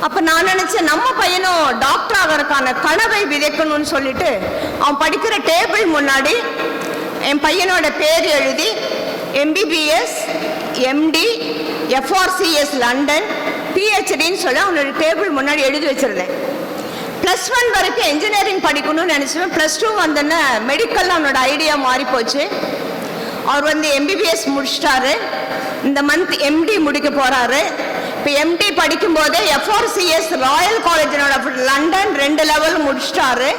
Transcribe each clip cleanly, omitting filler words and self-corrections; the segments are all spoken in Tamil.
அப்போ நான் நினச்சேன் நம்ம பையனும் டாக்டர் ஆகிறதுக்கான கனவை விதைக்கணும்னு சொல்லிட்டு அவன் படிக்கிற டேபிள் முன்னாடி என் பையனோட பேர் எழுதி MBBS MD FRCS லண்டன் PhDன்னு சொல்லி அவனோட டேபிள் முன்னாடி எழுதி வச்சிருந்தேன். +1 வரைக்கும் இன்ஜினியரிங் படிக்கணும்னு நினச்சிவேன். +2 வந்தோன்னே மெடிக்கல் அவனோட ஐடியா மாறி போச்சு. அவர் MBBS முடிச்சிட்டாரு. இந்த மந்த் MD முடிக்க போறாரு. இப்போ MD படிக்கும் போதே FRCS Royal college London 2 level முடிச்சிட்டாரு.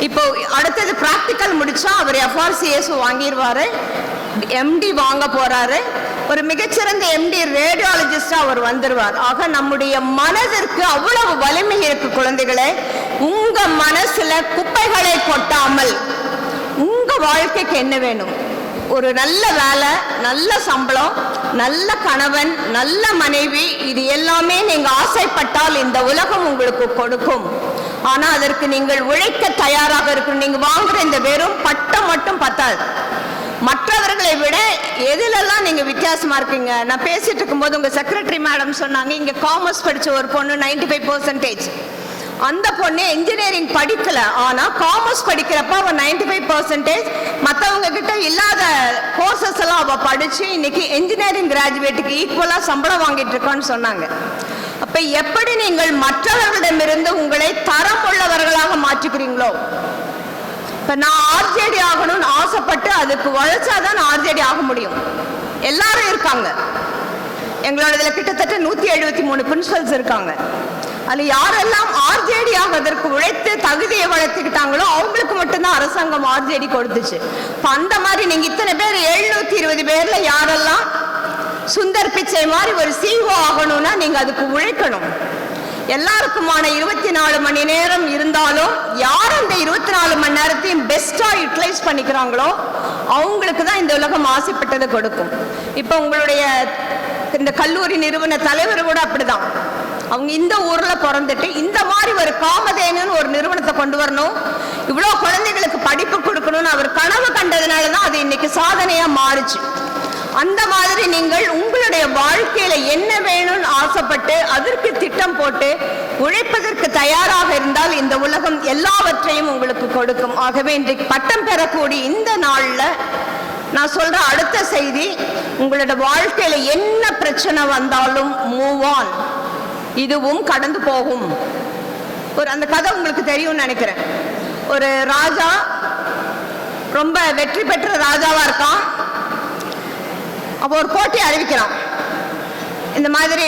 இப்போ அடுத்தது ப்ராக்டிக்கல் முடிச்சா அவர் FRCS வாங்கிடுவாரு. MD வாங்க போறாரு. ஒரு மிகச்சிறந்த MD ரேடியாலஜிஸ்டா அவர் வந்துருவார். ஆக நம்முடைய மனதிற்கு அவ்வளவு வலிமை இருக்கு குழந்தைகளே. உங்க மனசுல குப்பைகளை கொட்டாமல் உங்க வாழ்க்கைக்கு என்ன வேணும்? ஒரு நல்ல வேலை, நல்ல சம்பளம், நல்ல கணவன், நல்ல மனைவி, இது எல்லாமே நீங்க ஆசைப்பட்டால் இந்த உலகம் உங்களுக்கு கொடுக்கும். ஆனா அதற்கு நீங்கள் உழைக்க தயாராக இருக்கணும். நீங்க வாங்குற இந்த வெறும் பட்டம் மட்டும் பத்தாது. மற்றவர்களை விட எதுலெல்லாம் நீங்க வித்தியாசமா இருக்கீங்க. நான் பேசிட்டு இருக்கும்போது உங்க செக்ரட்டரி மேடம் சொன்னாங்க, இங்க காமர்ஸ் படிச்ச ஒரு பொண்ணு 95%. அந்த பொண்ணு இன்ஜினியரிங் படிக்கல, ஆனா காமர்ஸ் படிக்கிறப்ப அவ 95%. மற்றவங்க கிட்ட இல்லாத கோர்சஸ் எல்லாம் அவ படிச்சு இன்னைக்கு இன்ஜினியரிங் கிராஜுவேட்டுக்கு ஈக்குவலா சம்பளம் வாங்கிட்டு இருக்கான்னு சொன்னாங்க. அப்ப எப்படி நீங்கள் மற்றவர்களிடமிருந்து உங்களை தரம் உள்ளவர்களாக மாற்றிக்கிறீங்களோ, இப்ப நான் RJD ஆகணும்னு ஆசைப்பட்டு அதுக்கு உழைச்சாதான் RJD ஆக முடியும். எல்லாரும் இருக்காங்க. எங்களோட இதுல கிட்டத்தட்ட 173 பிரின்சிபல்ஸ் இருக்காங்க. அது யாரெல்லாம் RJD ஆவதற்கு உழைத்து தகுதியை வளர்த்துக்கிட்டாங்களோ அவங்களுக்கு மட்டும்தான் அரசாங்கம் RJD கொடுத்துச்சு. அந்த மாதிரி நீங்க இத்தனை பேர் 720 பேர்ல யாரெல்லாம் சுந்தர் பிச்சை மாதிரி ஒரு CEO ஆகணும்னா நீங்க அதுக்கு உழைக்கணும். எல்லாருக்குமான 24 மணி நேரம் இருந்தாலும் யார் அந்த 24 மணி நேரத்தையும் பெஸ்டா யூட்டிலைஸ் பண்ணிக்கிறாங்களோ அவங்களுக்கு தான் இந்த உலகம் ஆசைப்பட்டதை கொடுக்கும். இப்ப உங்களுடைய இந்த கல்லூரி நிறுவன தலைவர் கூட அப்படிதான். அவங்க இந்த ஊர்ல பிறந்துட்டு இந்த மாதிரி ஒரு காமதேனுன்னு ஒரு நிறுவனத்தை கொண்டு வரணும், இவ்வளவு குழந்தைகளுக்கு படிப்பு கொடுக்கணும்னு அவர் கனவு கண்டதுனாலதான் அது இன்னைக்கு சாதனையா மாறுச்சு. அந்த மாதிரி நீங்கள் உங்களுடைய வாழ்க்கையில என்ன வேணும்னு ஆசைப்பட்டு அதற்கு திட்டம் போட்டு உழைப்பதற்கு தயாராக இருந்தால் இந்த உலகம் எல்லாவற்றையும் உங்களுக்கு கொடுக்கும். ஆகவே இன்றைக்கு பட்டம் பெறக்கூடிய இந்த நாள்ல நான் சொல்ற அடுத்த செய்தி, உங்களோட வாழ்க்கையில என்ன பிரச்சனை வந்தாலும் மூவ் ஆன், இதுவும் கடந்து போகும். ஒரு அந்த கதை உங்களுக்கு தெரியும்னு நினைக்கிறேன். ஒரு ராஜா ரொம்ப வெற்றி பெற்ற ராஜாவா இருக்கான். அப்போ ஒரு போட்டி அறிவிக்கிறான். இந்த மாதிரி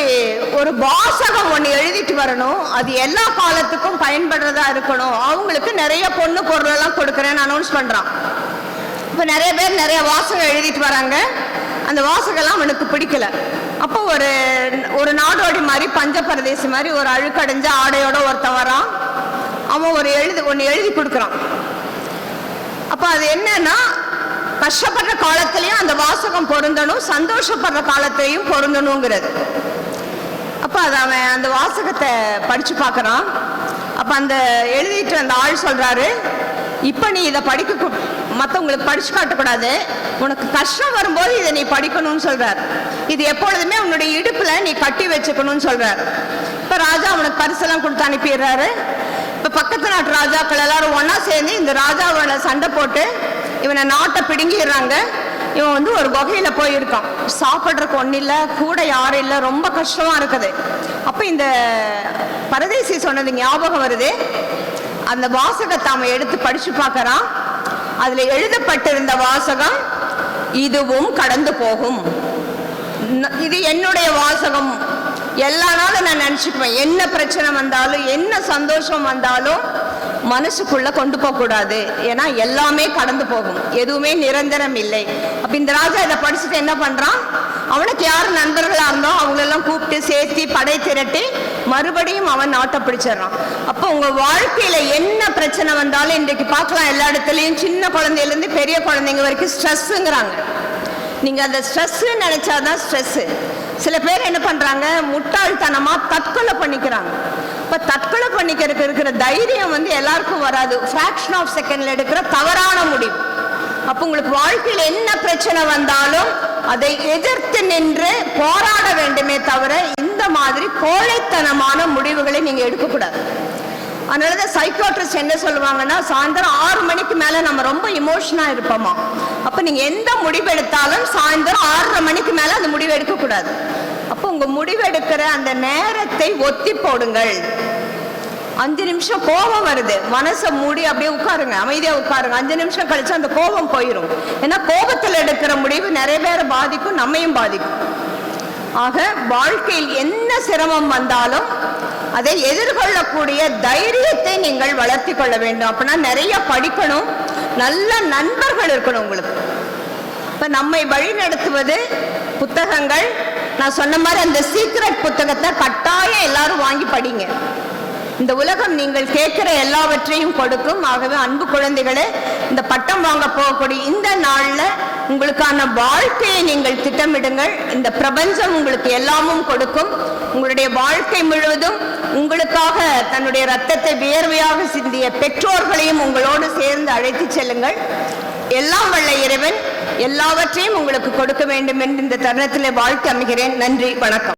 ஒரு வாசகம் ஒன்று எழுதிட்டு வரணும், அது எல்லா காலத்துக்கும் பயன்படுறதா இருக்கணும், அவங்களுக்கு நிறைய பொண்ணு பொருள் எல்லாம் கொடுக்குறேன்னு அனௌன்ஸ் பண்றான். இப்போ நிறைய பேர் நிறைய வாசகம் எழுதிட்டு வராங்க. அந்த வாசகெல்லாம் அவனுக்கு பிடிக்கல. அப்போ ஒரு நாடோடி மாதிரி பஞ்ச பிரதேசி மாதிரி ஒரு அழுக்கடைஞ்ச ஆடையோட ஒருத்தன் வரான். அவன் ஒன்று எழுதி கொடுக்குறான். அப்போ அது என்னன்னா, கஷ்டப்படுற காலத்திலையும் அந்த வாசகம் பொருந்தணும், சந்தோஷப்படுற காலத்திலையும் பொருந்தணுங்கிறது. அப்போ அது அவன் அந்த வாசகத்தை படிச்சு பார்க்கறான். அப்போ அந்த எழுதிட்டு அந்த ஆள் சொல்றாரு, இப்போ நீ இதை படிக்க மற்றவங்களுக்கு படிச்சு காட்டக்கூடாது, உனக்கு கஷ்டம் வரும்போது இதை நீ படிக்கணும்னு சொல்றார். இது எப்பொழுதுமே உன்னுடைய இடுப்புல நீ கட்டி வச்சுக்கணும்னு சொல்றாரு. இப்போ ராஜா அவனுக்கு பரிசெல்லாம் கொடுத்து அனுப்பிடுறாரு. இப்போ பக்கத்து நாட்டு ராஜாக்கள் எல்லாரும் ஒன்னா சேர்ந்து இந்த ராஜாவோட சண்டை போட்டு இவனை நாட்டை பிடுங்கிடுறாங்க. இவன் ஒரு குகையில போயிருக்கான். சாப்பிட்றதுக்கு ஒன்றும் இல்லை, கூட யாரும் இல்லை, ரொம்ப கஷ்டமா இருக்குது. அப்போ இந்த பரதேசி சொன்னது ஞாபகம் வருது. அந்த வாசகத்தை அவன் எடுத்து படிச்சு பார்க்கறான். அதுல எழுதப்பட்டிருந்த வாசகம், இதுவும் கடந்து போகும். இது என்னுடைய வாசகம். எல்லா நாளும் நான் நினைச்சுக்குவேன், என்ன பிரச்சனை வந்தாலும் என்ன சந்தோஷம் வந்தாலும் மனசுக்குள்ள கொண்டு போக கூடாது. ஏன்னா எல்லாமே கடந்து போகும், எதுவுமே நிரந்தரம் இல்லை. அப்ப இந்த ராஜா இதை படிச்சுட்டு என்ன பண்றான், அவனுக்கு யாரு நண்பர்களா இருந்தோ அவங்களெல்லாம் கூப்பிட்டு சேர்த்தி படை திரட்டி மறுபடியும் அவன் நாட்டை பிடிச்சிடறான். அப்போ உங்க வாழ்க்கையில என்ன பிரச்சனை வந்தாலும் இன்றைக்கு பார்க்கலாம், எல்லா இடத்துலயும் சின்ன குழந்தையில இருந்து பெரிய குழந்தைங்க வரைக்கும் ஸ்ட்ரெஸ்ஸுங்கிறாங்க. நீங்க அந்த ஸ்ட்ரெஸ் நினைச்சாதான் ஸ்ட்ரெஸ். சில பேர் என்ன பண்றாங்க, முட்டாள்தனமா தற்கொலை பண்ணிக்கிறாங்க. இப்ப தற்கொலை பண்ணிக்கிறதுக்கு இருக்கிற தைரியம் எல்லாருக்கும் வராது. ஃபிராக்ஷன் ஆஃப் செகண்ட்ல எடுக்கிற தவறான முடிவு. அப்ப உங்களுக்கு வாழ்க்கையில என்ன பிரச்சனை வந்தாலும் அதை எதிர்த்து நின்று போராட வேண்டுமே தவிர இந்த மாதிரி கோழைத்தனமான முடிவுகளை நீங்க எடுக்கக்கூடாது. அதனாலதான் சைக்காட்ரிஸ்ட் என்ன சொல்லுவாங்கன்னா, சாயந்தரம் 6 மணிக்கு மேல நம்ம ரொம்ப இமோஷனா இருப்போமா, அப்ப நீங்க எந்த முடிவு எடுத்தாலும் சாயந்தரம் 6:30 மணிக்கு மேல அந்த முடிவு எடுக்க கூடாது. அப்போ உங்க முடிவு எடுக்கிற அந்த நேரத்தை ஒத்தி போடுங்கள். 5 நிமிஷம் கோபம் வருது, மனசை மூடி அப்படியே உட்காருங்க, அமைதியா உட்காருங்க. 5 நிமிஷம் கழிச்சு அந்த கோபம் போயிடும். ஏன்னா கோபத்தில் எடுக்கிற முடிவு நிறைய பேரை பாதிக்கும், நம்மையும் பாதிக்கும். ஆக வாழ்க்கையில் என்ன சிரமம் வந்தாலும் அதை எதிர்கொள்ளக்கூடிய தைரியத்தை நீங்கள் வளர்த்தி கொள்ள வேண்டும். அப்படின்னா நிறைய படிக்கணும், நல்ல நண்பர்கள் இருக்கணும் உங்களுக்கு. இப்ப நம்மை வழி நடத்துவது புத்தகங்கள். நான் சொன்ன மாதிரி அந்த சீக்ரெட் புத்தகத்தை கட்டாயம் எல்லாரும் வாங்கி படிங்க. இந்த உலகம் நீங்கள் கேட்கிற எல்லாவற்றையும் கொடுக்கும். ஆகவே அன்பு குழந்தைகளே, இந்த பட்டம் வாங்க போகக்கூடிய இந்த நாள்ல உங்களுக்கான வாழ்க்கையை நீங்கள் திட்டமிடுங்கள். இந்த பிரபஞ்சம் உங்களுக்கு எல்லாமும் கொடுக்கும். உங்களுடைய வாழ்க்கை முழுவதும் உங்களுக்காக தன்னுடைய ரத்தத்தை வியர்வையாக சிந்திய பெற்றோர்களையும் உங்களோடு சேர்ந்து அழைத்து செல்லுங்கள். எல்லாம் வல்ல இறைவன் எல்லாவற்றையும் உங்களுக்கு கொடுக்க வேண்டும் என்று இந்த தருணத்திலே வாழ்த்து அமைகிறேன். நன்றி, வணக்கம்.